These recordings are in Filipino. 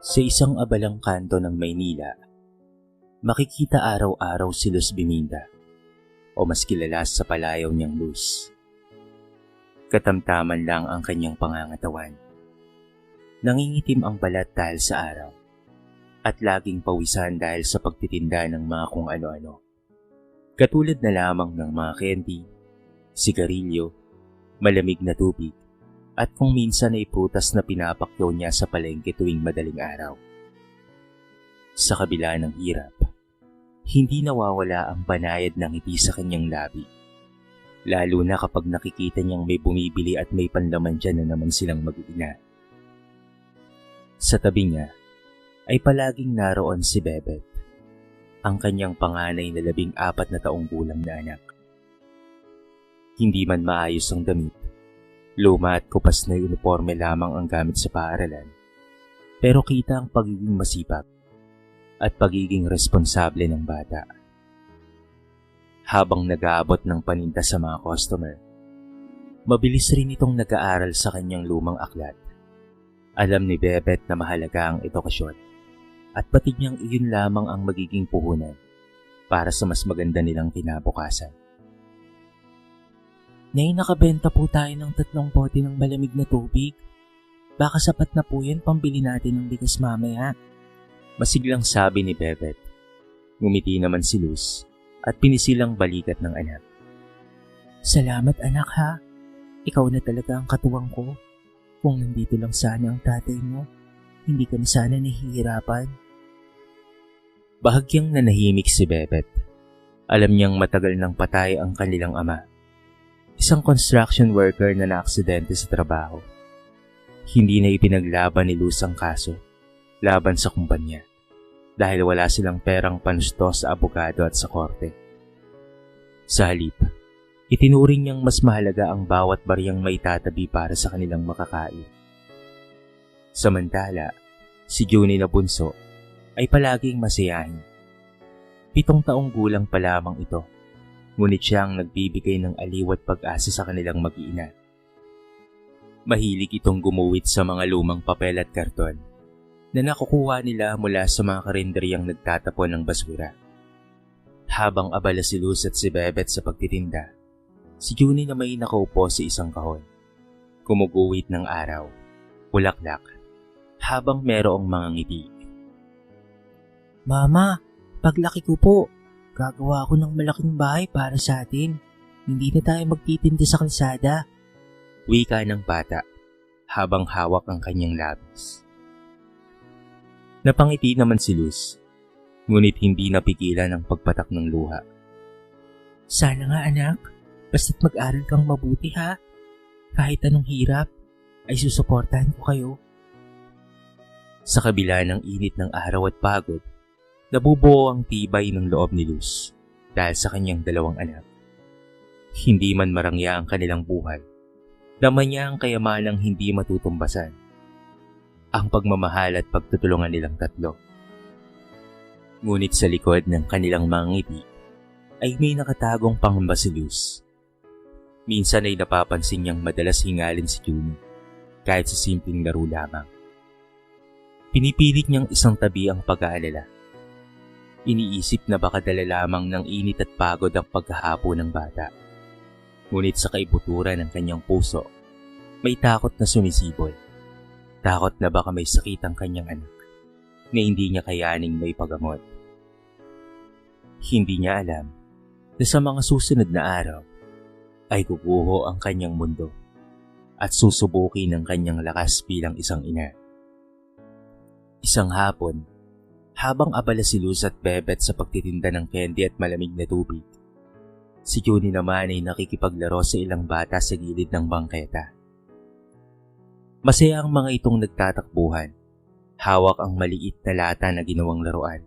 Sa isang abalang kanto ng Maynila, makikita araw-araw si Luz Biminda o mas kilala sa palayaw niyang Luz. Katamtaman lang ang kanyang pangangatawan. Nangingitim ang balat dahil sa araw at laging pawisan dahil sa pagtitinda ng mga kung ano-ano. Katulad na lamang ng mga candy, sigarilyo, malamig na tubig, at kung minsan ay prutas na pinapakyaw niya sa palengke tuwing madaling araw. Sa kabila ng hirap, hindi nawawala ang banayad ng ngiti sa kanyang labi. Lalo na kapag nakikita niyang may bumibili at may panlaman dyan na naman silang mag-ina. Sa tabi niya ay palaging naroon si Bebet, ang kanyang panganay na 14 na taong gulang na anak. Hindi man maayos ang damit, luma at kupas na uniforme lamang ang gamit sa paaralan, pero kita ang pagiging masipag at pagiging responsable ng bata. Habang nag-aabot ng paninda sa mga customer, mabilis rin itong nag-aaral sa kanyang lumang aklat. Alam ni Bebet na mahalaga ang edukasyon at batid niyang iyon lamang ang magiging puhunan para sa mas maganda nilang kinabukasan. Nay, nakabenta po tayo ng 3 bote ng malamig na tubig. Baka sapat na po yan pambili natin ng bigas mamaya. Masiglang sabi ni Bebet. Ngumiti naman si Luz at pinisilang balikat ng anak. Salamat anak ha. Ikaw na talaga ang katuwang ko. Kung nandito lang sana ang tatay mo, hindi ka na sana nahihirapan. Bahagyang nanahimik si Bebet. Alam niyang matagal nang patay ang kanilang ama. Isang construction worker na naaksidente sa trabaho. Hindi na ipinaglaban ni Luz ang kaso laban sa kumpanya dahil wala silang perang panusto sa abogado at sa korte. Sa halip, itinuring niyang mas mahalaga ang bawat bariyang maitatabi para sa kanilang makakain. Samantala, si Juni na bunso ay palaging masayahin. 7 taong gulang pa lamang ito. Ngunit siya ang nagbibigay ng aliw at pag-asa sa kanilang mag-iina. Mahilig itong gumuwit sa mga lumang papel at karton na nakukuha nila mula sa mga karinderyang nagtatapon ng basura. Habang abala si Luz at si Bebet sa pagtitinda, si Juni na may nakaupo sa isang kahon. Kumuguwit ng araw, bulaklak, habang merong mga ngiti. Mama, paglaki ko po, gagawa ako ng malaking bahay para sa atin. Hindi na tayo magtitinda sa kalsada. Wika ng bata habang hawak ang kanyang labis. Napangiti naman si Luz, ngunit hindi napigilan ang pagpatak ng luha. Sana nga anak, basta't mag-aral kang mabuti ha. Kahit anong hirap, ay susuportahan ko kayo. Sa kabila ng init ng araw at pagod, nabubuo ang tibay ng loob ni Luz dahil sa kanyang 2 anak. Hindi man marangya ang kanilang buhay, dama niya ang kayamanang hindi matutumbasan, ang pagmamahal at pagtutulungan nilang 3. Ngunit sa likod ng kanilang mga ngiti ay may nakatagong pangamba si Luz. Minsan ay napapansin niyang madalas hingalin si Juni kahit sa simpleng laro lamang. Pinipilit niyang isang tabi ang pag-aalala. Iniisip na baka dala lamang ng init at pagod ang paghahapo ng bata. Ngunit sa kaibuturan ng kanyang puso, may takot na sumisibol. Takot na baka may sakit ang kanyang anak na hindi niya kayaning may pagamot. Hindi niya alam na sa mga susunod na araw ay guguho ang kanyang mundo at susubukin ang kanyang lakas bilang isang ina. Isang hapon, habang abala si Luz at Bebet sa pagtitinda ng candy at malamig na tubig, si Juni naman ay nakikipaglaro sa ilang bata sa gilid ng bangketa. Masaya ang mga itong nagtatakbuhan, hawak ang maliit na lata na ginawang laruan.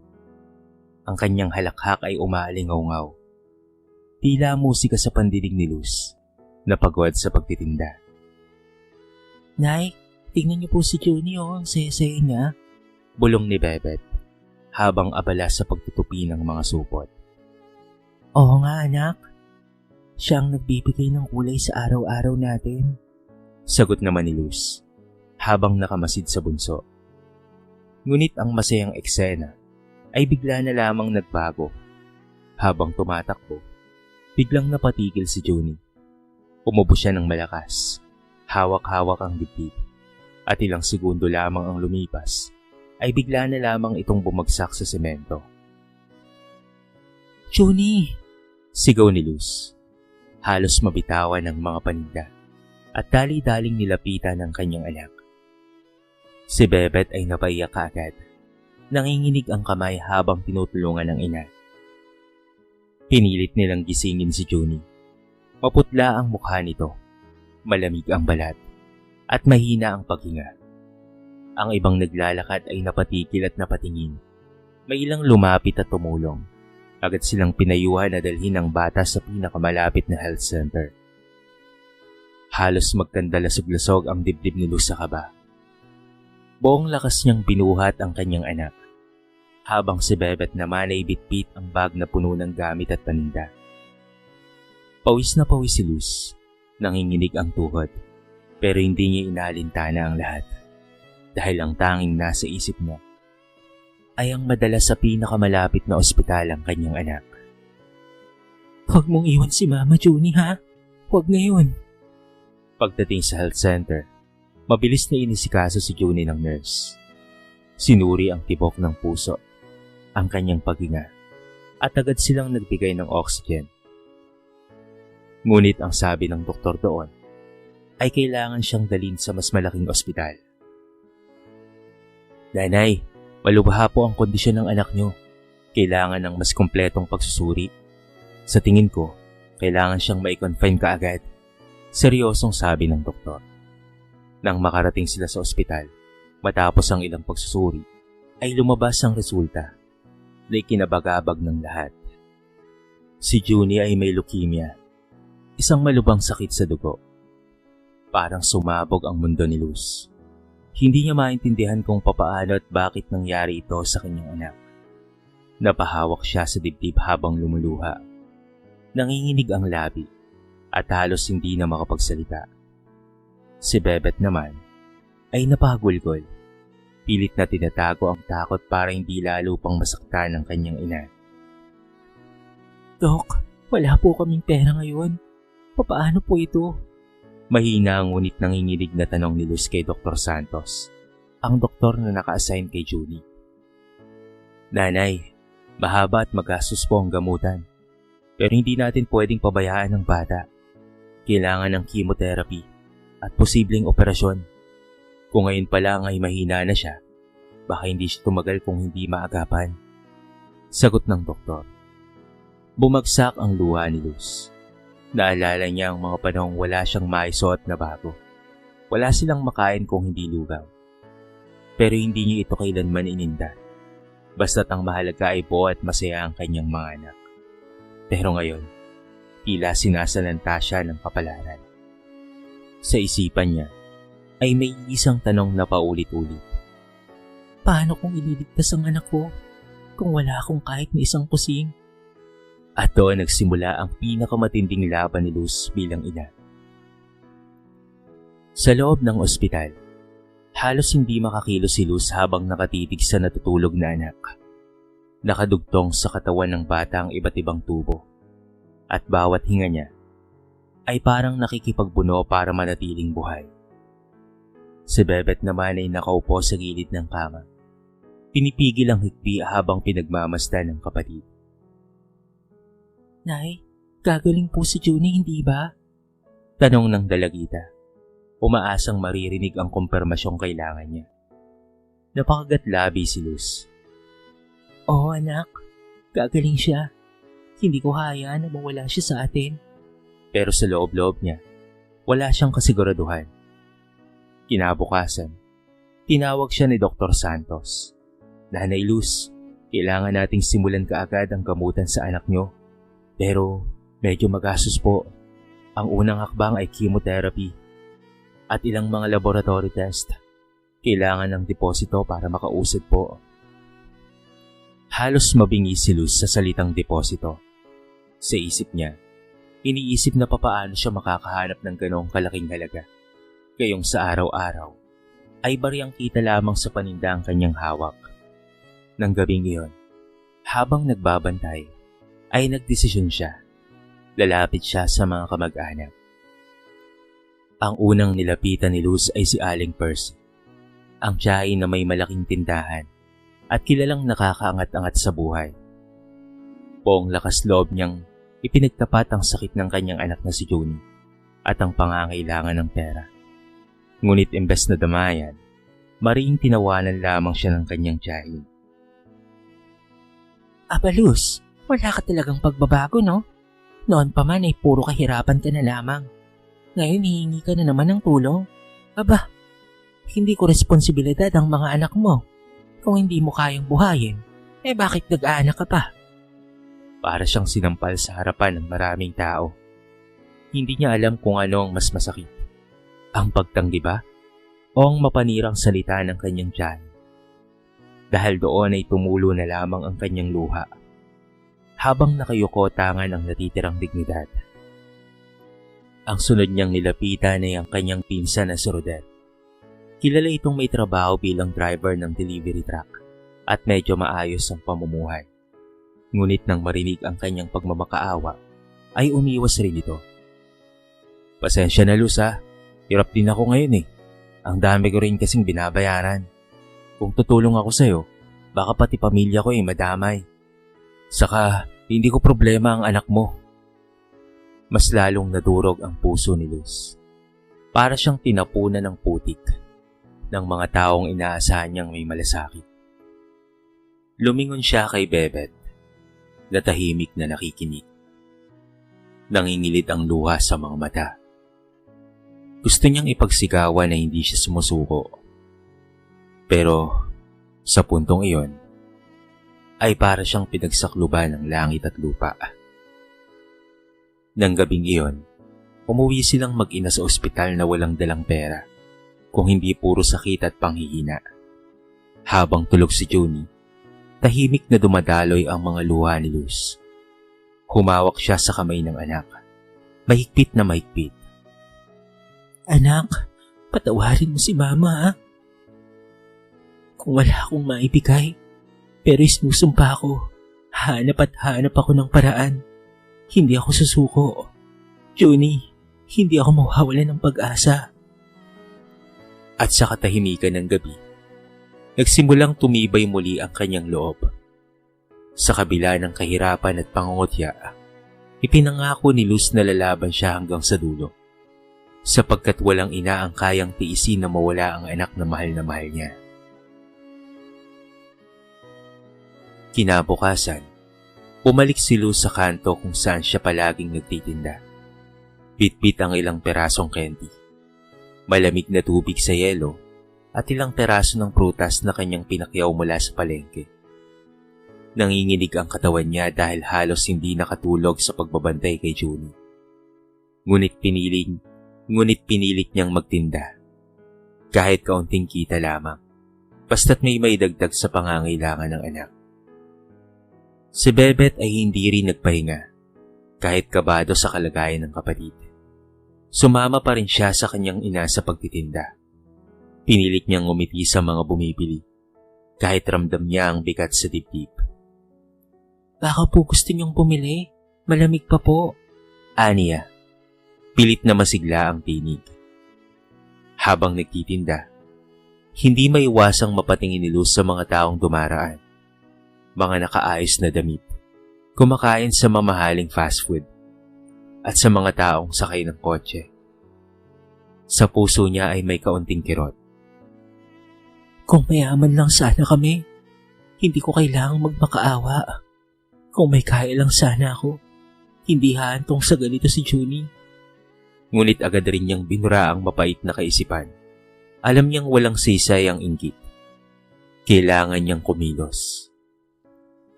Ang kanyang halakhak ay umaalingaw-ngaw. Tila musika sa pandinig ni Luz, na pagod sa pagtitinda. Nay, tingnan niyo po si Juni ang saya-saya niya. Bulong ni Bebet habang abala sa pagtutupi ng mga supot. Oo nga anak, siya ang nagbibigay ng kulay sa araw-araw natin. Sagot naman ni Luz habang nakamasid sa bunso. Ngunit ang masayang eksena ay bigla na lamang nagbago. Habang tumatakbo, biglang napatigil si Junie. Umubo siya ng malakas. Hawak-hawak ang dibdib. At ilang segundo lamang ang lumipas, ay bigla na lamang itong bumagsak sa semento. Junie! Sigaw ni Luz. Halos mabitawan ng mga paninda at dali-daling nilapitan ng kanyang anak. Si Bebet ay napaiyak kaagad. Nanginginig ang kamay habang tinutulungan ng ina. Pinilit nilang gisingin si Junie. Maputla ang mukha nito, malamig ang balat, at mahina ang paghinga. Ang ibang naglalakad ay napatigil at napatingin. May ilang lumapit at tumulong. Agad silang pinayuhan na dalhin ang bata sa pinakamalapit na health center. Halos magkandalasog-lasog ang dibdib ni Luz sa kaba. Buong lakas niyang binuhat ang kanyang anak, habang si Bebet naman ay bitbit ang bag na puno ng gamit at paninda. Pawis na pawis si Luz, nanginginig ang tuhod, pero hindi niya inaalintana ang lahat. Dahil ang tanging nasa isip niya ay ang madala sa pinakamalapit na ospital ang kanyang anak. Huwag mong iwan si Mama, Junie, ha? Huwag ngayon. Pagdating sa health center, mabilis na inisikaso si Junie ng nurse. Sinuri ang tibok ng puso, ang kanyang paghinga, at agad silang nagbigay ng oxygen. Ngunit ang sabi ng doktor doon ay kailangan siyang dalhin sa mas malaking ospital. Nanay, malubha po ang kondisyon ng anak niyo. Kailangan ng mas kumpletong pagsusuri. Sa tingin ko, kailangan siyang mai-confine kaagad. Seryosong sabi ng doktor. Nang makarating sila sa ospital, matapos ang ilang pagsusuri, ay lumabas ang resulta na ikinabagabag ng lahat. Si Junie ay may leukemia, isang malubhang sakit sa dugo. Parang sumabog ang mundo ni Luz. Hindi niya maintindihan kung papaano at bakit nangyari ito sa kanyang anak. Napahawak siya sa dibdib habang lumuluha. Nanginginig ang labi at halos hindi na makapagsalita. Si Bebet naman ay napahagulgol. Pilit na tinatago ang takot para hindi lalo pang masaktan ng kanyang ina. Dok, wala po kaming pera ngayon. Papaano po ito? Mahina ang ngunit nanginginig na tanong ni Luz kay Dr. Santos, ang doktor na naka-assign kay Junie. Nanay, mahaba at magastos po ang gamutan. Pero hindi natin pwedeng pabayaan ang bata. Kailangan ng chemotherapy at posibleng operasyon. Kung ngayon pa lang ay mahina na siya, baka hindi siya tumagal kung hindi maagapan. Sagot ng doktor. Bumagsak ang luha ni Luz. Naalala niya ang mga panahong wala siyang maisuot na bago. Wala silang makain kung hindi lugaw. Pero hindi niya ito kailanman ininda. Basta't ang mahalaga ay buo at masaya ang kanyang mga anak. Pero ngayon, tila sinasalanta siya ng kapalaran. Sa isipan niya, ay may isang tanong na paulit-ulit. Paano kung ililigtas ang anak ko kung wala akong kahit na isang kusing? At doon nagsimula ang pinakamatinding laban ni Luz bilang ina. Sa loob ng ospital, halos hindi makakilos si Luz habang nakatitig sa natutulog na anak. Nakadugtong sa katawan ng bata ang iba't ibang tubo. At bawat hinga niya ay parang nakikipagbuno para manatiling buhay. Si Bebet naman ay nakaupo sa gilid ng kama. Pinipigil ang hikbi habang pinagmamasdan ng kapatid. Nay, gagaling po si Junie, hindi ba? Tanong ng dalagita. Umaasang maririnig ang kumpirmasyong kailangan niya. Napakagat-labi si Luz. Oo anak, gagaling siya. Hindi ko hayaan na mawala siya sa atin. Pero sa loob-loob niya, wala siyang kasiguraduhan. Kinabukasan, tinawag siya ni Dr. Santos. Nanay Luz, kailangan nating simulan kaagad ang gamutan sa anak niyo. Pero medyo magastos po. Ang unang hakbang ay chemotherapy at ilang mga laboratory test. Kailangan ng deposito para makausad po. Halos mabingi si Luz sa salitang deposito. Sa isip niya, iniisip na papaano siya makakahanap ng ganong kalaking halaga. Gayong sa araw-araw ay bariyang kita lamang sa paninda ang kanyang hawak. Nang gabing iyon, habang nagbabantay, ay nagdesisyon siya. Lalapit siya sa mga kamag-anak. Ang unang nilapitan ni Luz ay si Aling Percy, ang tiyahin na may malaking tindahan at kilalang nakakaangat-angat sa buhay. Buong lakas loob niyang ipinagtapat ang sakit ng kanyang anak na si Junie at ang pangangailangan ng pera. Ngunit imbes na damayan, maring tinawanan lamang siya ng kanyang tiyahin. Aba Luz, wala ka talagang pagbabago no? Noon pa man ay puro kahirapan ka na lamang. Ngayon hihingi ka na naman ng tulong. Aba, hindi ko responsibilidad ang mga anak mo. Kung hindi mo kayang buhayin, bakit nag-aanak ka pa? Para siyang sinampal sa harapan ng maraming tao. Hindi niya alam kung ano ang mas masakit. Ang pagtanggi ba? O ang mapanirang salita ng kanyang tiyan? Dahil doon ay tumulo na lamang ang kanyang luha. Habang nakayuko tangan ang natitirang dignidad. Ang sunod niyang nilapitan ay ang kanyang pinsan na si Rodette. Kilala itong may trabaho bilang driver ng delivery truck at medyo maayos ang pamumuhay. Ngunit nang marinig ang kanyang pagmamakaawa, ay umiwas rin ito. Pasensya na Luz ha, hirap din ako ngayon eh. Ang dami ko rin kasing binabayaran. Kung tutulong ako sa'yo, baka pati pamilya ko madamay. Saka, hindi ko problema ang anak mo. Mas lalong nadurog ang puso ni Luz. Para siyang tinapunan ng putik ng mga taong inaasahan niyang may malasakit. Lumingon siya kay Bebet, na tahimik na nakikinig. Nangingilit ang luha sa mga mata. Gusto niyang ipagsigawan na hindi siya sumusuko. Pero, sa puntong iyon, ay para siyang pinagsakluban ng langit at lupa. Nang gabing iyon, umuwi silang mag-ina sa ospital na walang dalang pera, kung hindi puro sakit at panghihina. Habang tulog si Junie, tahimik na dumadaloy ang mga luha ni Luz. Humawak siya sa kamay ng anak, mahigpit na mahigpit. Anak, patawarin mo si Mama ha? Kung wala akong maibigay, pero isinusumpa ako. Hanap at hanap ako ng paraan. Hindi ako susuko. Junie, hindi ako mawawalan ng pag-asa. At sa katahimikan ng gabi, nagsimulang tumibay muli ang kanyang loob. Sa kabila ng kahirapan at pangungutya, ipinangako ni Luz na lalaban siya hanggang sa dulo. Sapagkat walang ina ang kayang tiisin na mawala ang anak na mahal niya. Kinabukasan, bumalik si Luz sa kanto kung saan siya palaging nagtitinda. Bitbit ang ilang perasong candy, malamig na tubig sa yelo, at ilang peraso ng prutas na kanyang pinakyaw mula sa palengke. Nanginginig ang katawan niya dahil halos hindi nakatulog sa pagbabantay kay Junie. Ngunit pinilit niyang magtinda. Kahit kaunting kita lamang, basta't may dagdag sa pangangailangan ng anak. Si Bebet ay hindi rin nagpahinga, kahit kabado sa kalagayan ng kapatid. Sumama pa rin siya sa kanyang ina sa pagtitinda. Pinilit niyang ngumiti sa mga bumibili, kahit ramdam niya ang bigat sa dibdib. Baka po gusto niyong bumili, malamig pa po. Aniya, pilit na masigla ang tinig. Habang nagtitinda, hindi maiwasang mapatingin ni Luz sa mga taong dumaraan. Mga nakaayos na damit, kumakain sa mamahaling fast food, at sa mga taong sakay ng kotse. Sa puso niya ay may kaunting kirot. Kung mayaman lang sana kami, hindi ko kailangang magmakaawa. Kung may kaya lang sana ako, hindi hahantong sa ganito si Junie. Ngunit agad rin niyang binura ang mapait na kaisipan. Alam niyang walang sisay ang inggit. Kailangan niyang kumilos.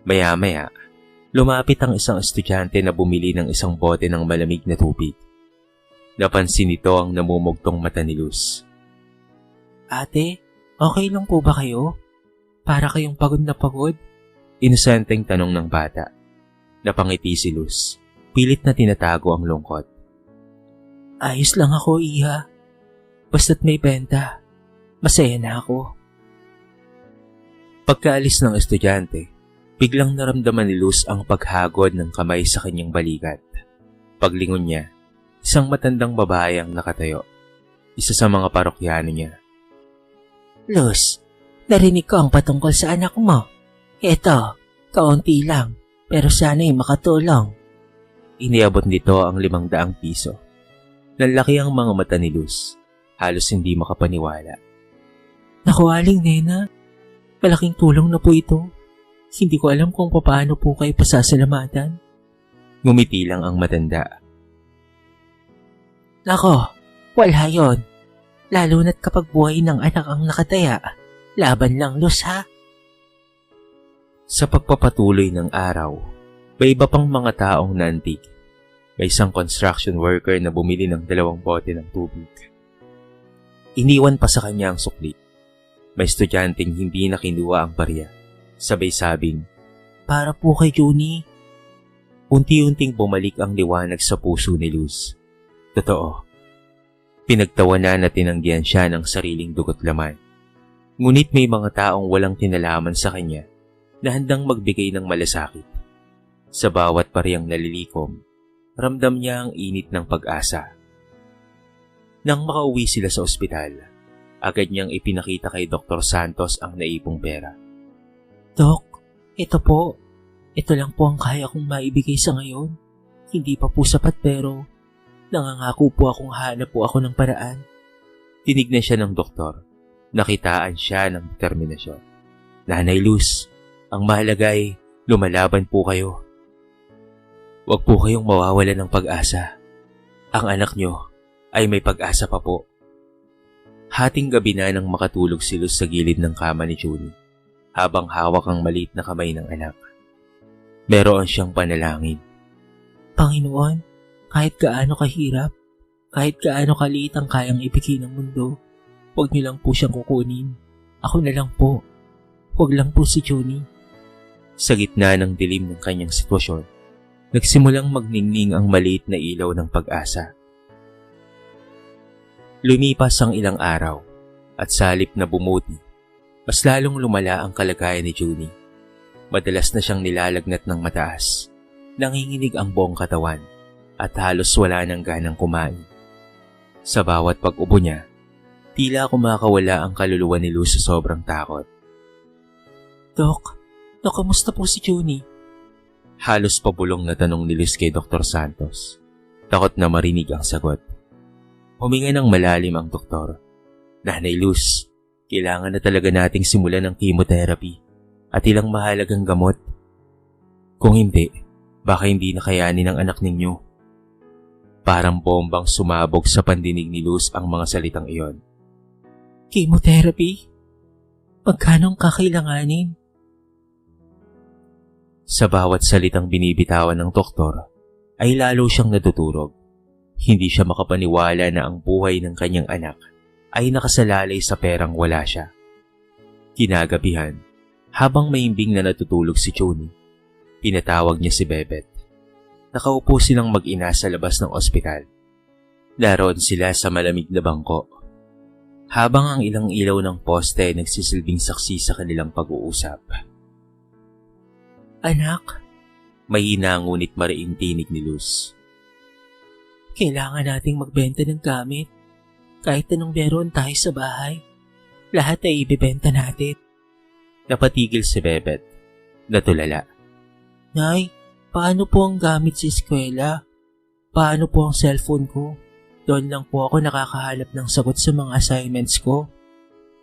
Maya-maya, lumapit ang isang estudyante na bumili ng isang bote ng malamig na tubig. Napansin nito ang namumugtong mata ni Luz. Ate, okay lang po ba kayo? Para kayong pagod na pagod? Inosenteng tanong ng bata. Napangiti si Luz. Pilit na tinatago ang lungkot. Ayos lang ako, Iha. Basta't may benta. Masaya na ako. Pagkaalis ng estudyante, biglang naramdaman ni Luz ang paghagod ng kamay sa kanyang balikat. Paglingon niya, isang matandang babae ang nakatayo. Isa sa mga parokyano niya. Luz, narinig ko ang patungkol sa anak mo. Eto, kaunti lang, pero sana'y makatulong. Iniabot nito ang 500 piso. Nanlaki ang mga mata ni Luz. Halos hindi makapaniwala. Naku, Aling Nena, malaking tulong na po ito. Hindi ko alam kung paano po kayo pasasalamatan. Ngumiti lang ang matanda. Nako, wala yon. Lalo na't kapag buhay ng anak ang nakataya, laban lang, Luz, ha? Sa pagpapatuloy ng araw, may iba pang mga taong naantig. May isang construction worker na bumili ng 2 bote ng tubig. Iniwan pa sa kanya ang sukli. May estudyanteng hindi na kinuha ang barya. Sabay sabing, para po kay Juni. Unti-unting bumalik ang liwanag sa puso ni Luz. Totoo. Pinagtawanan na tinanggihan siya ng sariling dugot laman. Ngunit may mga taong walang kinalaman sa kanya na handang magbigay ng malasakit. Sa bawat pariyang nalilikom, ramdam niya ang init ng pag-asa. Nang makauwi sila sa ospital, agad niyang ipinakita kay Dr. Santos ang naipong pera. Dok, ito po. Ito lang po ang kaya kong maibigay sa ngayon. Hindi pa po sapat pero nangangako po akong hanap po ako ng paraan. Tinignan siya ng doktor. Nakitaan siya ng determinasyon. Nanay Luz, ang mahalaga ay lumalaban po kayo. Huwag po kayong mawawalan ng pag-asa. Ang anak niyo ay may pag-asa pa po. Hating gabi na nang makatulog si Luz sa gilid ng kama ni Juni, habang hawak ang maliit na kamay ng anak. Meron siyang panalangin. Panginoon, kahit gaano kahirap, kahit gaano kaliit ang kayang ibigay ng mundo, huwag niyo lang po siyang kukunin. Ako na lang po. Huwag lang po si Juni. Sa gitna ng dilim ng kanyang sitwasyon, nagsimulang magningning ang maliit na ilaw ng pag-asa. Lumipas ang ilang araw at sa halip na bumuti, mas lalong lumala ang kalagayan ni Juni. Madalas na siyang nilalagnat ng mataas, nanginginig ang buong katawan at halos wala nang ganang kumain. Sa bawat pag-ubo niya, tila kumakawala ang kaluluwa ni Luz sa sobrang takot. Dok, kamusta po si Juni? Halos pabulong na tanong ni Luz kay Dr. Santos. Takot na marinig ang sagot. Huminga ng malalim ang doktor. Nanay Luz, kailangan na talaga nating simulan ng chemotherapy at ilang mahalagang gamot. Kung hindi, baka hindi na kayanin ng anak ninyo. Parang bombang sumabog sa pandinig ni Luz ang mga salitang iyon. Chemotherapy? Magkanong kakailanganin? Sa bawat salitang binibitawan ng doktor, ay lalo siyang natuturog. Hindi siya makapaniwala na ang buhay ng kanyang anak ay nakasalalay sa perang wala siya. Kinagabihan, habang maimbing na natutulog si Juni, pinatawag niya si Bebet. Nakaupo silang mag-ina sa labas ng ospital. Naroon sila sa malamig na bangko. Habang ang ilang ilaw ng poste ay nagsisilbing saksi sa kanilang pag-uusap. Anak, mahina ngunit mariing tinig ni Luz. Kailangan nating magbenta ng gamit. Kahit anong meron tayo sa bahay, lahat ay ibibenta natin. Napatigil si Bebet. Natulala. Nay, paano po ang gamit sa eskwela? Paano po ang cellphone ko? Doon lang po ako nakakahanap ng sagot sa mga assignments ko.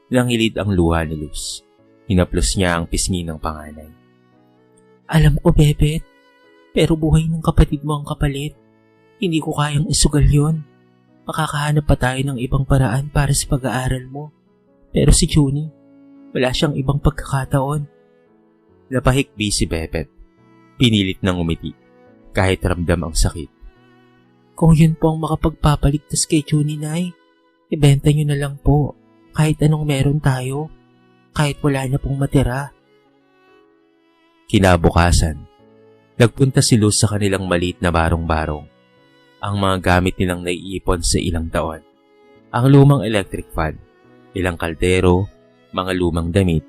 Nangilid ang luha ni Luz. Hinaplos niya ang pisngi ng panganay. Alam ko, Bebet, pero buhay ng kapatid mo ang kapalit. Hindi ko kayang isugal yon. Makakahanap pa tayo ng ibang paraan para sa pag-aaral mo. Pero si Juni, wala siyang ibang pagkakataon. Napahikbi si Bebet. Pinilit nang umiti, kahit ramdam ang sakit. Kung yun po ang makapagpapaligtas kay Juni, Nay, ibenta nyo na lang po. Kahit anong meron tayo. Kahit wala na pong matira. Kinabukasan, nagpunta si Luz sa kanilang maliit na barong-barong. Ang mga gamit nilang naiipon sa ilang taon. Ang lumang electric fan, Ilang kaldero, mga lumang damit,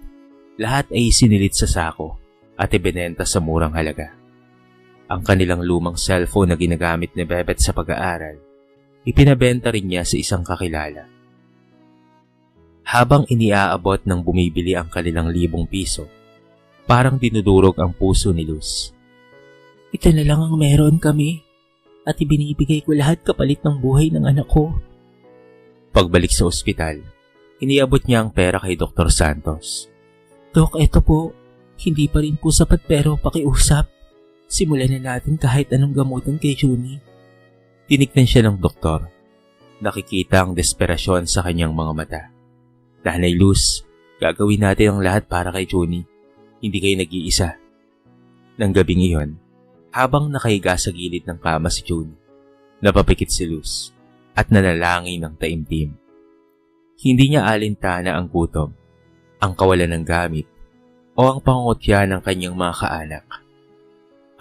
lahat ay sinilit sa sako at ibinenta sa murang halaga. Ang kanilang lumang cellphone na ginagamit ni Bebet sa pag-aaral, ipinabenta rin niya sa isang kakilala. Habang iniaabot ng bumibili ang kanilang 1,000 piso, parang dinudurog ang puso ni Luz. Ito na lang ang meron kami at ibinibigay ko lahat kapalit ng buhay ng anak ko. Pagbalik sa ospital, iniabot niya ang pera kay Dr. Santos. Dok, eto po. Hindi pa rin po sapat pero pakiusap. Simulan na natin kahit anong gamutan kay Junie. Tinignan siya ng doktor. Nakikita ang desperasyon sa kanyang mga mata. Nanay Luz, gagawin natin ang lahat para kay Junie. Hindi kayo nag-iisa. Nang gabing iyon, habang nakahiga sa gilid ng kama si Junie, napapikit si Luz at nanalangin ng taimtim. Hindi niya alintana ang gutom, ang kawalan ng gamit, o ang pangungutya ng kanyang mga kaanak.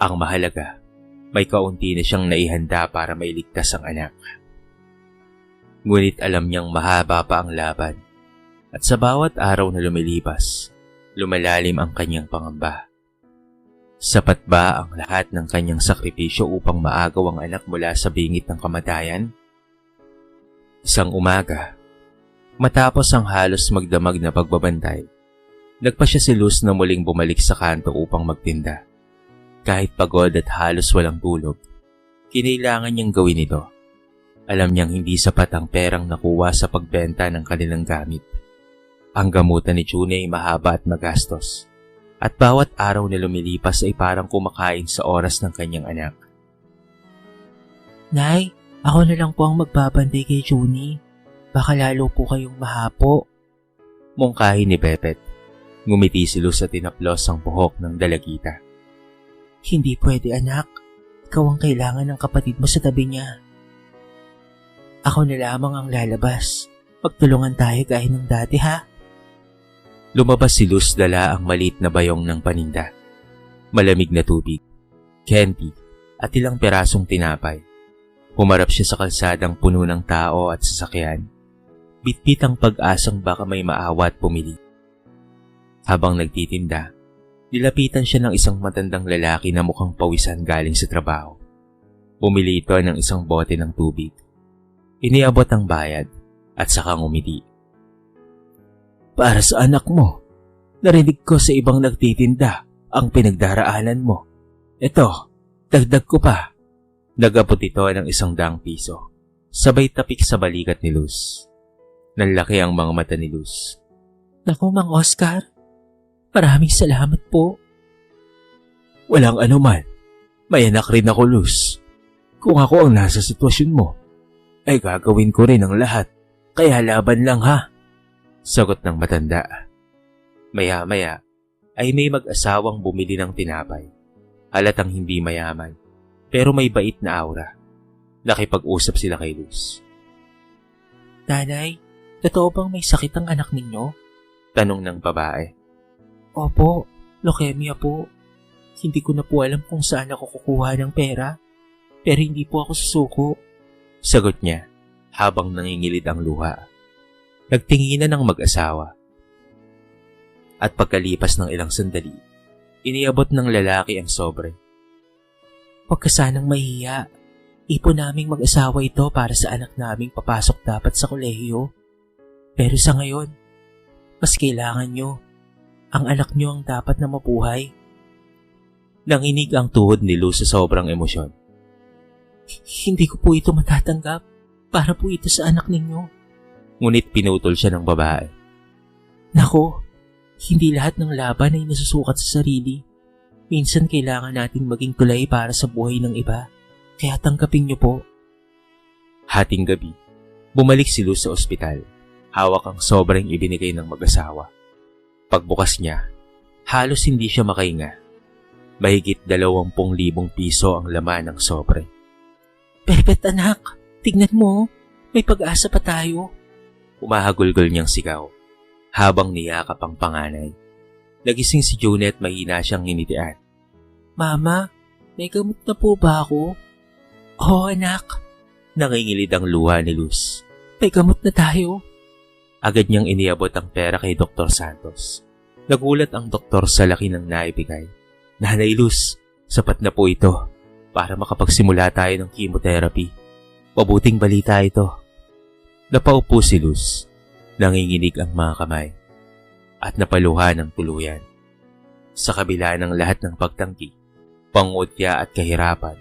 Ang mahalaga, may kaunti na siyang naihanda para mailigtas ang anak. Ngunit alam niyang mahaba pa ang laban, at sa bawat araw na lumilipas, lumalalim ang kanyang pangamba. Sapat ba ang lahat ng kanyang sakripisyo upang maagaw ang anak mula sa bingit ng kamatayan? Isang umaga, matapos ang halos magdamag na pagbabantay, nagpa siya si Luz na muling bumalik sa kanto upang magtinda. Kahit pagod at halos walang tulog, kinailangan niyang gawin ito. Alam niyang hindi sapat ang perang nakuha sa pagbenta ng kanilang gamit. Ang gamutan ni Junie ay mahaba at magastos, at bawat araw na lumilipas ay parang kumakain sa oras ng kanyang anak. Nay, ako na lang po ang magbabantay kay Junie. Baka lalo po kayong mahapo. Mungkahi ni Bebet. Ngumiti si Luz at tinaplos ang buhok ng dalagita. Hindi pwede, anak. Ikaw ang kailangan ng kapatid mo sa tabi niya. Ako na lamang ang lalabas. Magtulungan tayo gaya ng dati, ha? Lumabas si Luz dala ang maliit na bayong ng paninda. Malamig na tubig, candy, at ilang perasong tinapay. Humarap siya sa kalsadang puno ng tao at sasakyan. Bitbit ang pag-asang baka may maawa at pumili. Habang nagtitinda, nilapitan siya ng isang matandang lalaki na mukhang pawisan galing sa trabaho. Bumili ito ng isang bote ng tubig. Iniabot ang bayad at saka ngumiti. Para sa anak mo, narinig ko sa ibang nagtitinda ang pinagdaraanan mo. Ito, dagdag ko pa. Nagabot ito ng 100 piso. Sabay tapik sa balikat ni Luz. Nanlaki ang mga mata ni Luz. Naku, Mang Oscar. Maraming salamat po. Walang anuman. May anak rin ako, Luz. Kung ako ang nasa sitwasyon mo, ay gagawin ko rin ang lahat. Kaya laban lang, ha? Sagot ng matanda. Maya-maya ay may mag-asawang bumili ng tinapay. Halatang hindi mayaman, pero may bait na aura. Nakipag-usap sila kay Luz. Nanay, totoo bang may sakit ang anak ninyo? Tanong ng babae. Opo, leukemia po. Hindi ko na po alam kung saan ako kukuha ng pera, pero hindi po ako susuko. Sagot niya habang nangingilid ang luha. Nagtinginan ng mag-asawa. At pagkalipas ng ilang sandali, iniabot ng lalaki ang sobre. Huwag ka sanang mahiya. Ipon naming mag-asawa ito para sa anak naming papasok dapat sa kolehiyo. Pero sa ngayon, mas kailangan nyo. Ang anak nyo ang dapat na mabuhay. Nanginig ang tuhod ni Luz sa sobrang emosyon. Hindi ko po ito matatanggap. Para po ito sa anak ninyo. Ngunit pinutol siya ng babae. Nako, hindi lahat ng laban ay nasusukat sa sarili. Minsan kailangan nating maging tulay para sa buhay ng iba. Kaya tanggapin niyo po. Hating gabi, bumalik si Luz sa ospital. Hawak ang sobrang ibinigay ng mag-asawa. Pagbukas niya, halos hindi siya makahinga. Mahigit 20,000 piso ang laman ng sobre. Bebet anak, tignan mo, may pag-asa pa tayo. Umahagulgol niyang sigaw, habang niyakap ang panganay. Nagising si Junie at mahina siyang hinitian. Mama, may gamot na po ba ako? Oo anak. Nangingilid ang luha ni Luz. May gamot na tayo. Agad niyang iniabot ang pera kay Dr. Santos. Nagulat ang doktor sa laki ng naibigay. Nanay Luz, sapat na po ito para makapagsimula tayo ng chemotherapy. Mabuting balita ito. Napaupo si Luz. Nanginginig ang mga kamay at napaluha ng tuluyan. Sa kabila ng lahat ng pagtangki, pangotya at kahirapan,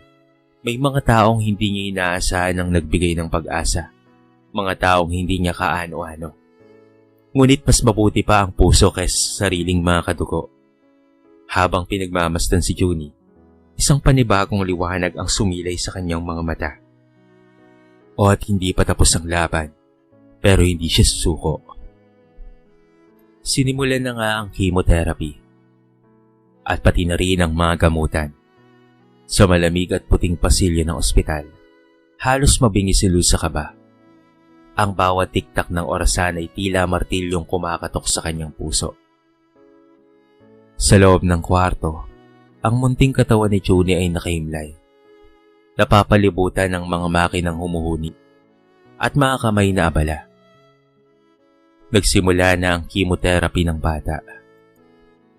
may mga taong hindi niya inaasahan ang nagbigay ng pag-asa. Mga taong hindi niya kaano-ano. Ngunit mas mabuti pa ang puso kaysa sariling mga kadugo. Habang pinagmamasdan si Junie, isang panibagong liwanag ang sumilay sa kanyang mga mata. O at hindi pa tapos ang laban, pero hindi siya susuko. Sinimulan na nga ang chemotherapy at pati na rin ang mga gamutan. Sa malamig at puting pasilyo ng ospital, halos mabingi si Luz sa kaba. Ang bawat tiktak ng orasan ay tila martilyong kumakatok sa kanyang puso. Sa loob ng kwarto, ang munting katawan ni Junie ay nakahimlay. Napapalibutan ng mga makinang humuhuni at mga kamay na abala. Nagsimula na ang chemotherapy ng bata.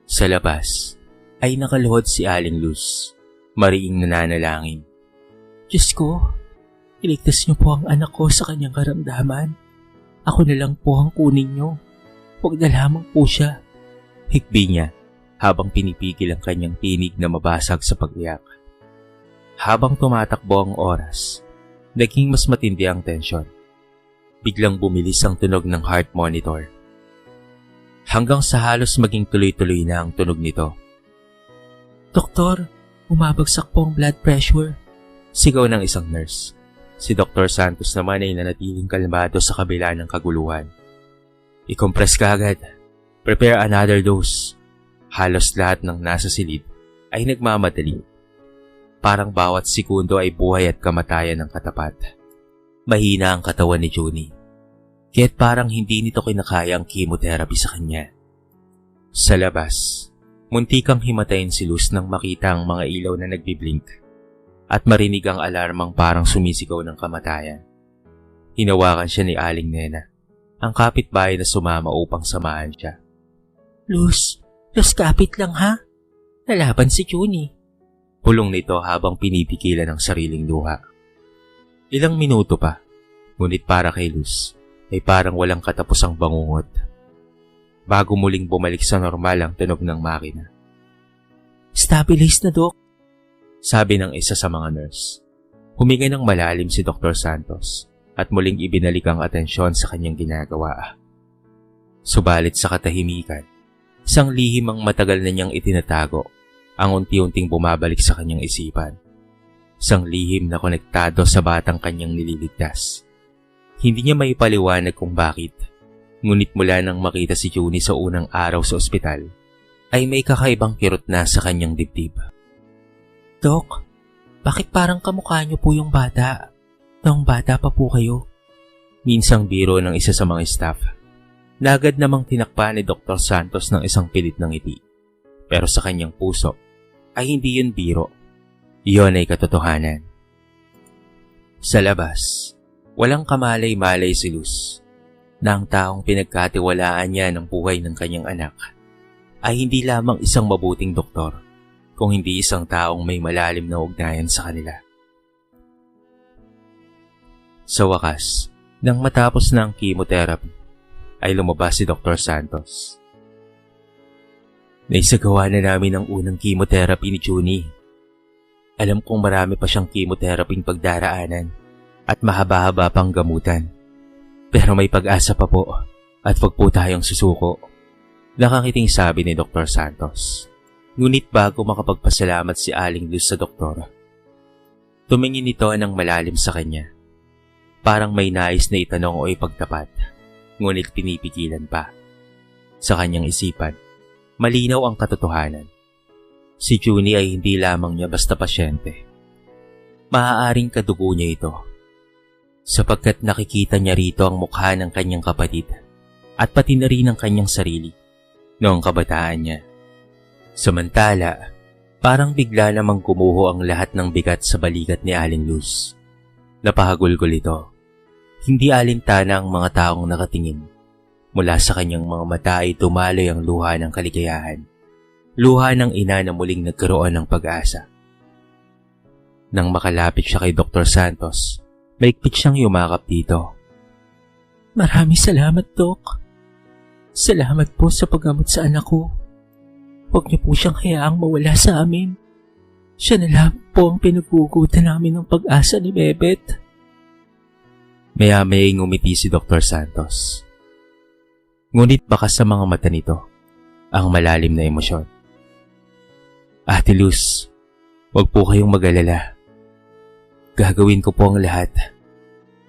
Sa labas ay nakaluhod si Aling Luz, mariing nananalangin. Diyos ko, iligtas niyo po ang anak ko sa kanyang karamdaman. Ako na lang po ang kunin niyo. Huwag na lamang po siya. Hikbi niya habang pinipigil ang kanyang tinig na mabasag sa pag-iyak. Habang tumatakbo ang oras, naging mas matindi ang tensyon. Biglang bumilis ang tunog ng heart monitor. Hanggang sa halos maging tuloy-tuloy na ang tunog nito. Doktor, bumabagsak po ang blood pressure. Sigaw ng isang nurse. Si Dr. Santos naman ay nanatiling kalmado sa kabila ng kaguluhan. I-compress ka agad. Prepare another dose. Halos lahat ng nasa silid ay nagmamadali. Parang bawat segundo ay buhay at kamatayan ng katapat. Mahina ang katawan ni Junie. Kaya't parang hindi nito kinakaya ang chemotherapy sa kanya. Sa labas, muntikang himatayin si Luz nang makita ang mga ilaw na nagbiblink at marinig ang alarmang parang sumisigaw ng kamatayan. Hinawakan siya ni Aling Nena, ang kapitbahay na sumama upang samahan siya. Luz, kapit lang ha. Nalaban si Junie. Pulong nito habang pinipigilan ang sariling luha. Ilang minuto pa, ngunit para kay Luz ay parang walang katapusang bangungot. Bago muling bumalik sa normal ang tunog ng makina. Stabilize na, Dok. Sabi ng isa sa mga nurse. Huminga ng malalim si Dr. Santos at muling ibinalik ang atensyon sa kanyang ginagawa. Subalit sa katahimikan, isang lihim ang matagal na niyang itinatago ang unti-unting bumabalik sa kanyang isipan. Isang lihim na konektado sa batang kanyang nililigtas. Hindi niya maipaliwanag kung bakit, ngunit mula nang makita si Junie sa unang araw sa ospital, ay may kakaibang kirot na sa kanyang dibdib. Dok, bakit parang kamukha niyo po yung bata? Noong bata pa po kayo. Minsang biro ng isa sa mga staff. Nagad namang tinakpa ni Dr. Santos ng isang pilit ng ngiti. Pero sa kanyang puso, ay hindi yun biro. Iyon ay katotohanan. Sa labas, walang kamalay-malay si Luz na ang taong pinagkatiwalaan niya ng buhay ng kanyang anak ay hindi lamang isang mabuting doktor, kung hindi isang taong may malalim na ugnayan sa kanila. Sa wakas, nang matapos na ang chemotherapy, ay lumabas si Dr. Santos. Naisagawa na namin ang unang chemotherapy ni Junie. Alam kong marami pa siyang chemotherapy pagdaraanan at mahaba-haba pang gamutan. Pero may pag-asa pa po at wag po tayong susuko. Nakangiting sabi ni Dr. Santos. Ngunit bago makapagpasalamat si Aling Luz sa doktor, tumingin ito ng malalim sa kanya. Parang may nais na itanong o ipagtapat, ngunit pinipigilan pa. Sa kanyang isipan, malinaw ang katotohanan. Si Junie ay hindi lamang niya basta pasyente. Maaaring kadugo niya ito, sapagkat nakikita niya rito ang mukha ng kanyang kapatid at pati na rin ang kanyang sarili noong kabataan niya. Samantala, parang bigla namang gumuho ang lahat ng bigat sa balikat ni Aling Luz. Napahagulgol ito. Hindi alintana ang mga taong nakatingin, Mula sa kanyang mga mata ay tumaloy ang luha ng kaligayahan. Luha ng ina na muling nagkaroon ng pag-asa. Nang makalapit siya kay Dr. Santos, maigpit siyang yumakap dito. Maraming salamat, Dok. Salamat po sa paggamot sa anak ko. Huwag niyo po siyang hayaang mawala sa amin. Siya na lang po ang pinagugutan namin ng pag-asa ni Bebet. Maya-maya ngumiti si Dr. Santos. Ngunit baka sa mga mata nito ang malalim na emosyon. Ate Luz, huwag po kayong mag-alala. Gagawin ko po ang lahat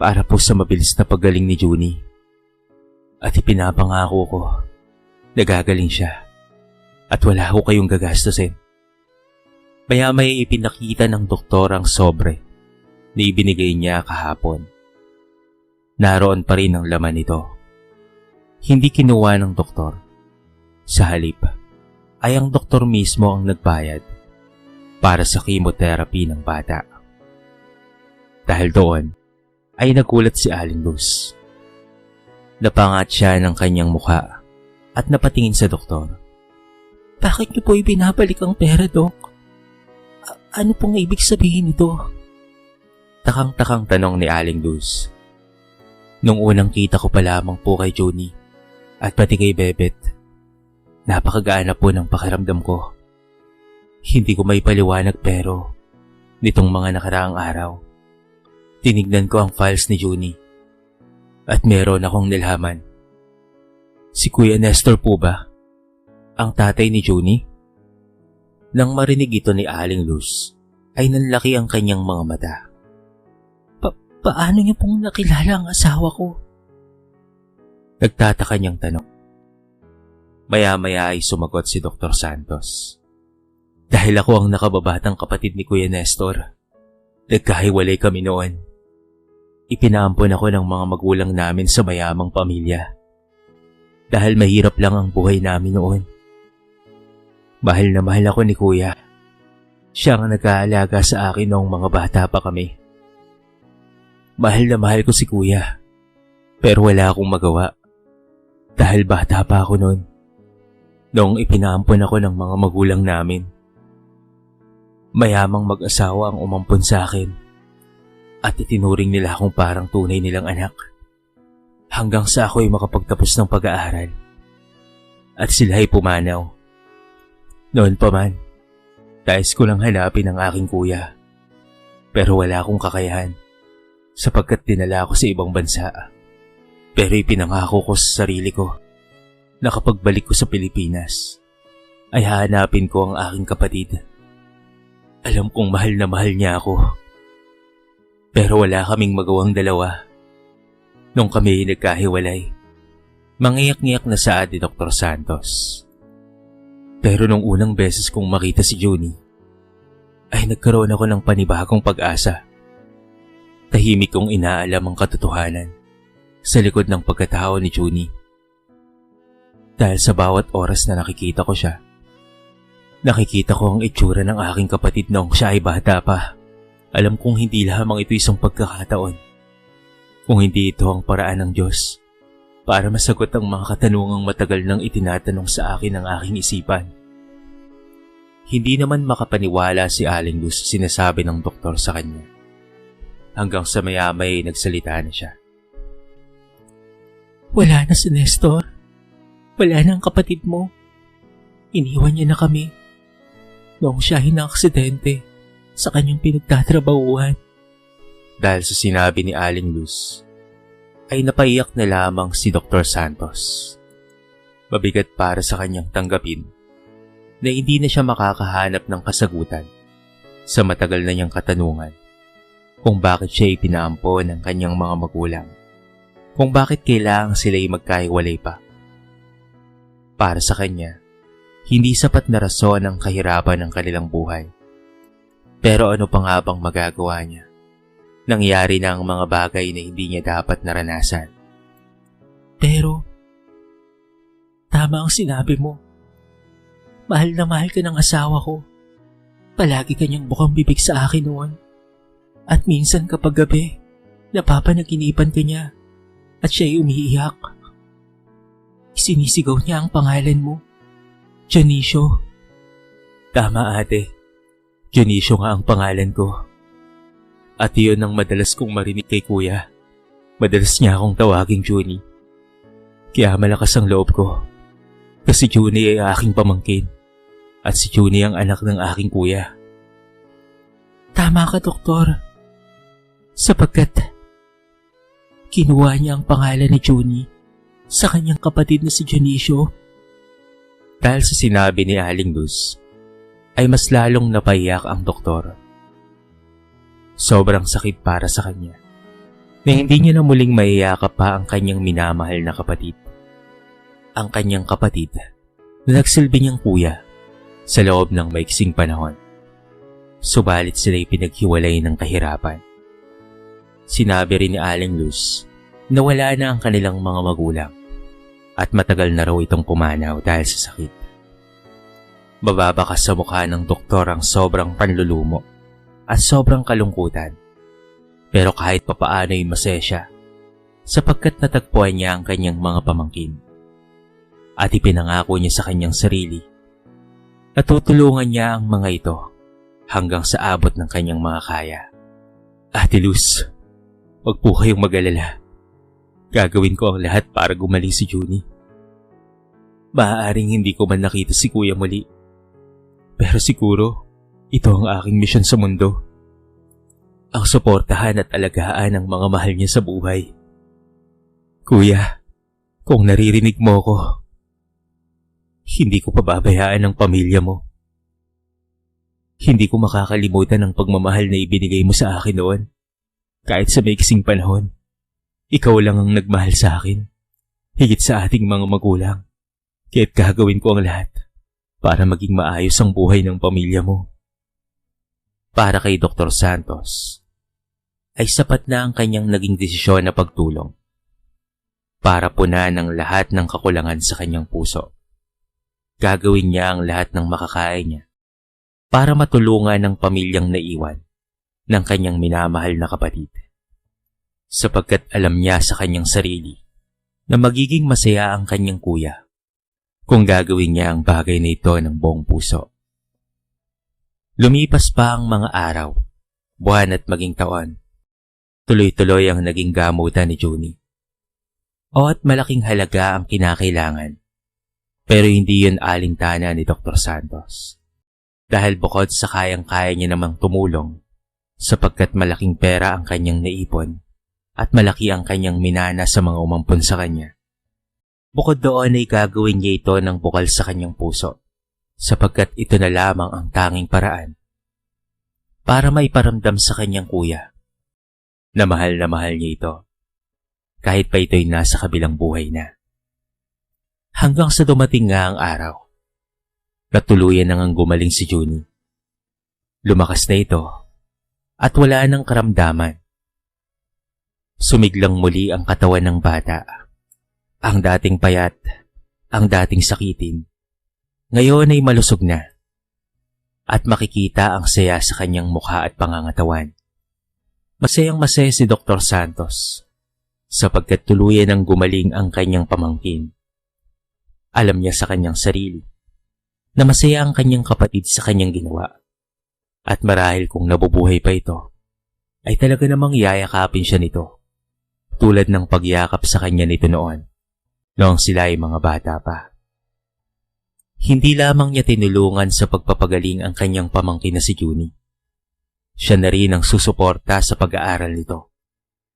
para po sa mabilis na paggaling ni Junie. At ipinapangako ko na gagaling siya at wala ko kayong gagastusin. Maya-maya ipinakita ng doktor ang sobre na ibinigay niya kahapon. Naroon pa rin ang laman nito. Hindi kinuha ng doktor. Sa halip, ay ang doktor mismo ang nagbayad para sa chemotherapy ng bata. Dahil doon, ay nagulat si Aling Luz. Napangat siya ng kanyang mukha at napatingin sa doktor. Bakit niyo po ibinabalik ang pera, Dok? Ano pong ibig sabihin nito? Takang-takang tanong ni Aling Luz. Nung unang kita ko pa lamang po kay Junie at pati kay Bebet, napakagaan na po ng pakiramdam ko. Hindi ko may paliwanag pero nitong mga nakaraang araw, tinignan ko ang files ni Junie at meron akong nilhaman. Si Kuya Nestor po ba ang tatay ni Junie? Nang marinig ito ni Aling Luz, ay nanlaki ang kanyang mga mata. Paano niyo pong nakilala ang asawa ko? Nagtataka niyang tanong. Maya-maya ay sumagot si Dr. Santos. Dahil ako ang nakababatang kapatid ni Kuya Nestor, nagkahiwalay kami noon. Ipinaampon ako ng mga magulang namin sa mayamang pamilya. Dahil mahirap lang ang buhay namin noon. Mahal na mahal ako ni Kuya. Siya ang nag-aalaga sa akin noong mga bata pa kami. Mahal na mahal ko si Kuya. Pero wala akong magawa. Dahil bata pa ako noon. Noong ipinaampon ako ng mga magulang namin. Mayamang mag-asawa ang umampon sa akin. At itinuring nila akong parang tunay nilang anak. Hanggang sa ako'y makapagtapos ng pag-aaral. At sila ay pumanaw. Noon pa man, nais ko lang hanapin ang aking kuya. Pero wala akong kakayahan sapagkat dinala ako sa ibang bansa. Pero ipinangako ko sa sarili ko na kapag balik ko sa Pilipinas, ay hahanapin ko ang aking kapatid. Alam kong mahal na mahal niya ako. Pero wala kaming magawang dalawa. Nung kami nagkahiwalay, mangiyak-ngiyak na sa ni Dr. Santos. Pero nung unang beses kong makita si Junie, ay nagkaroon ako ng panibagong pag-asa. Tahimik kong inaalam ang katotohanan sa likod ng pagkatao ni Junie. Dahil sa bawat oras na nakikita ko siya, nakikita ko ang itsura ng aking kapatid noong siya ay bata pa. Alam kong hindi lamang ito isang pagkakataon. Kung hindi ito ang paraan ng Diyos para masagot ang mga katanungang matagal nang itinatanong sa akin ng aking isipan. Hindi naman makapaniwala si Aling Luz sinasabi ng doktor sa kanya. Hanggang sa maya-maya nagsalita na siya. Wala na si Nestor. Wala na ang kapatid mo. Iniwan niya na kami. Noong siya hinaaksidente sa kanyang pinagtatrabahuan. Dahil sa sinabi ni Aling Luz, ay napaiyak na lamang si Dr. Santos. Mabigat para sa kanyang tanggapin na hindi na siya makakahanap ng kasagutan sa matagal na niyang katanungan kung bakit siya ipinaampon ng kanyang mga magulang, kung bakit kailangang sila'y magkahiwalay pa. Para sa kanya, hindi sapat na rason ang kahirapan ng kanilang buhay. Pero ano pa nga bang magagawa niya? Nangyari na ang mga bagay na hindi niya dapat naranasan. Pero, tama ang sinabi mo. Mahal na mahal ka ng asawa ko. Palagi kanyang bukang bibig sa akin noon. At minsan kapag gabi, napapanaginipan ka niya at siya'y umiiyak. Isinisigaw niya ang pangalan mo. Dionisio. Tama ate. Dionisio nga ang pangalan ko. At iyon ang madalas kong marinig kay kuya. Madalas niya akong tawaging Juni. Kaya malakas ang loob ko. Kasi Juni ay aking pamangkin. At si Juni ang anak ng aking kuya. Tama ka, doktor. Sapagkat kinuha niya ang pangalan ni Juni sa kanyang kapatid na si Dionisio. Dahil sa sinabi ni Aling Luz, ay mas lalong napaiyak ang doktor. Sobrang sakit para sa kanya na hindi niya na muling maiyakap pa ang kanyang minamahal na kapatid. Ang kanyang kapatid na nagsilbi niyang kuya sa loob ng maiksing panahon. Subalit sila'y pinaghiwalay ng kahirapan. Sinabi rin ni Aling Luz na wala na ang kanilang mga magulang at matagal na raw itong pumanaw dahil sa sakit. Mababakas sa mukha ng doktor ang sobrang panlulumo at sobrang kalungkutan. Pero kahit papaano'y masaya siya sapagkat natagpuan niya ang kanyang mga pamangkin. At ipinangako niya sa kanyang sarili na tutulungan niya ang mga ito hanggang sa abot ng kanyang mga kaya. Ate Luz, wag po kayong mag-alala. Gagawin ko ang lahat para gumaling si Juni. Maaaring hindi ko man nakita si kuya muli. Pero siguro, ito ang aking misyon sa mundo. Ang suportahan at alagaan ang mga mahal niya sa buhay. Kuya, kung naririnig mo ko, hindi ko pababayaan ang pamilya mo. Hindi ko makakalimutan ang pagmamahal na ibinigay mo sa akin noon. Kahit sa maiksing panahon, ikaw lang ang nagmahal sa akin. Higit sa ating mga magulang. Kaya't gagawin ko ang lahat para maging maayos ang buhay ng pamilya mo. Para kay Dr. Santos, ay sapat na ang kanyang naging desisyon na pagtulong para punan ang lahat ng kakulangan sa kanyang puso. Gagawin niya ang lahat ng makakaya niya para matulungan ang pamilyang naiwan ng kanyang minamahal na kapatid. Sapagkat alam niya sa kanyang sarili na magiging masaya ang kanyang kuya kung gagawin niya ang bagay na ito ng buong puso. Lumipas pa ang mga araw, buwan at maging taon. Tuloy-tuloy ang naging gamutan ni Juni. At malaking halaga ang kinakailangan. Pero hindi yun alintana ni Dr. Santos. Dahil bukod sa kayang-kaya niya namang tumulong, sapagkat malaking pera ang kanyang naipon at malaki ang kanyang minana sa mga umampun sa kanya. Bukod doon ay gagawin niya ito ng bukal sa kanyang puso, sapagkat ito na lamang ang tanging paraan para maiparamdam sa kanyang kuya na mahal niya ito, kahit pa ito'y nasa kabilang buhay na. Hanggang sa dumating nga ang araw, natuluyan nang gumaling si Juni. Lumakas na ito at wala nang karamdaman. Sumiglang muli ang katawan ng bata. Ang dating payat, ang dating sakitin, ngayon ay malusog na. At makikita ang saya sa kanyang mukha at pangangatawan. Masayang masaya si Dr. Santos, sapagkat tuluyan ang gumaling ang kanyang pamangkin. Alam niya sa kanyang sarili na masaya ang kanyang kapatid sa kanyang ginawa. At marahil kung nabubuhay pa ito, ay talaga namang yayakapin siya nito, tulad ng pagyakap sa kanya nito noon sila ay mga bata pa. Hindi lamang niya tinulungan sa pagpapagaling ang kanyang pamangkin na si Juni. Siya na rin ang susuporta sa pag-aaral nito,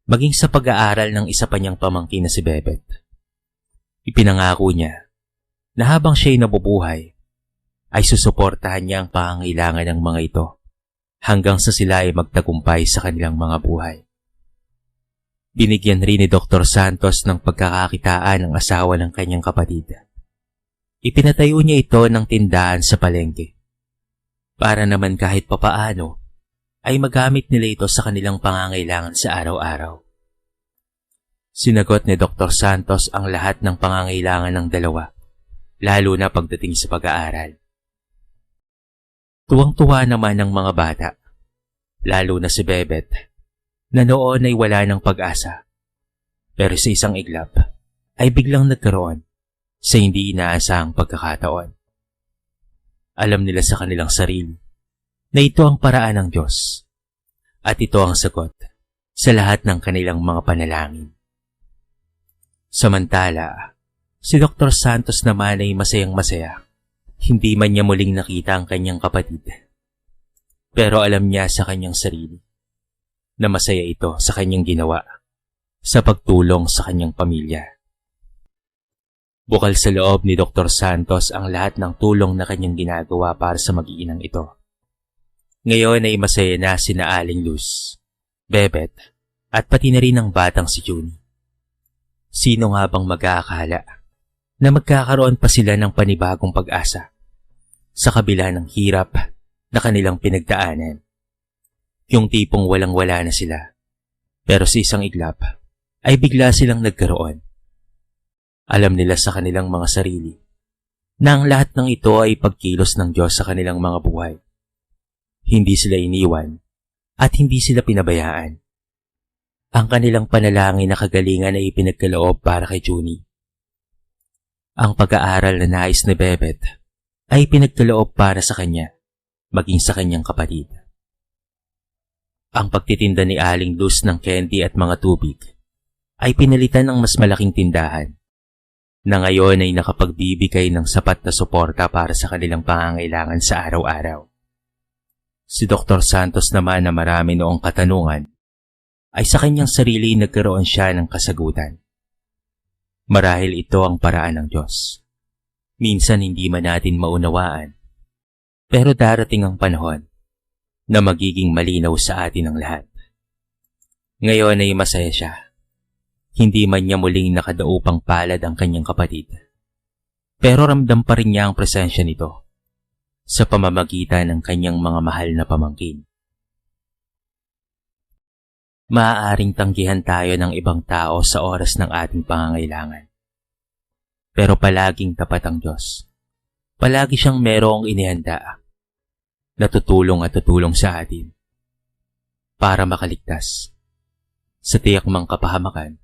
maging sa pag-aaral ng isa pa niyang pamangkin na si Bebet. Ipinangako niya na habang siya'y nabubuhay, ay susuportahan niya ang pangangailangan ng mga ito hanggang sa sila ay magtagumpay sa kanilang mga buhay. Binigyan rin ni Dr. Santos ng pagkakakitaan ang asawa ng kanyang kapatid. Ipinatayo niya ito ng tindahan sa palengke para naman kahit papaano ay magamit nila ito sa kanilang pangangailangan sa araw-araw. Sinagot ni Dr. Santos ang lahat ng pangangailangan ng dalawa, lalo na pagdating sa pag-aaral. Tuwang-tuwa naman ang mga bata, lalo na si Bebet, na noon ay wala ng pag-asa. Pero sa isang iglap, ay biglang nagkaroon sa hindi inaasahang pagkakataon. Alam nila sa kanilang sarili na ito ang paraan ng Diyos at ito ang sagot sa lahat ng kanilang mga panalangin. Samantala, si Dr. Santos naman ay masayang-masaya. Hindi man niya muling nakita ang kanyang kapatid. Pero alam niya sa kanyang sarili na masaya ito sa kanyang ginawa sa pagtulong sa kanyang pamilya. Bukal sa loob ni Dr. Santos ang lahat ng tulong na kanyang ginagawa para sa mag-iinang ito. Ngayon ay masaya na sina Aling Luz, Bebet, at pati na rin ang batang si Junie. Sino nga bang mag-aakala na magkakaroon pa sila ng panibagong pag-asa sa kabila ng hirap na kanilang pinagdaanan? Yung tipong walang-wala na sila, pero sa isang iglap ay bigla silang nagkaroon. Alam nila sa kanilang mga sarili na ang lahat ng ito ay pagkilos ng Diyos sa kanilang mga buhay. Hindi sila iniwan at hindi sila pinabayaan. Ang kanilang panalangin na kagalingan ay ipinagkaloob para kay Junie. Ang pag-aaral na nais ni Bebet ay pinagkaloob para sa kanya, maging sa kanyang kapatid. Ang pagtitinda ni Aling Luz ng candy at mga tubig ay pinalitan ng mas malaking tindahan na ngayon ay nakapagbibigay ng sapat na suporta para sa kanilang pangangailangan sa araw-araw. Si Dr. Santos naman na marami noong katanungan ay sa kanyang sarili nagkaroon siya ng kasagutan. Marahil ito ang paraan ng Diyos. Minsan hindi man natin maunawaan, pero darating ang panahon na magiging malinaw sa atin ang lahat. Ngayon ay masaya siya. Hindi man niya muling nakadaupang palad ang kanyang kapatid. Pero ramdam pa rin niya ang presensya nito sa pamamagitan ng kanyang mga mahal na pamangkin. Maaaring tanggihan tayo ng ibang tao sa oras ng ating pangangailangan. Pero palaging tapat ang Diyos. Palagi siyang merong inihanda na tutulong at tutulong sa atin para makaligtas sa tiyak mang kapahamakan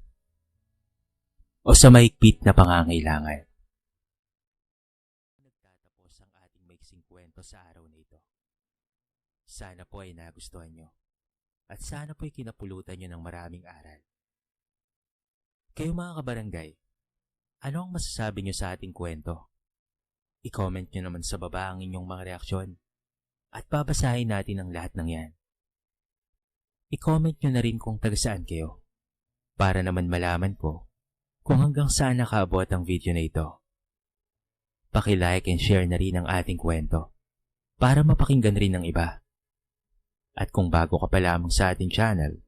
o sa mahigpit na pangangailangan. Nagtatapos ang ating maiksing kwento sa araw na ito. Sana po ay nagustuhan nyo at sana po ay kinapulutan nyo ng maraming aral. Kayo mga kabarangay, ano ang masasabi nyo sa ating kwento? I-comment nyo naman sa baba ang inyong mga reaksyon at babasahin natin ang lahat ng yan. I-comment nyo na rin kung taga saan kayo para naman malaman ko kung hanggang saan nakaabot ang video na ito. Paki-like and share na rin ang ating kwento para mapakinggan rin ng iba. At kung bago ka pa lamang sa ating channel,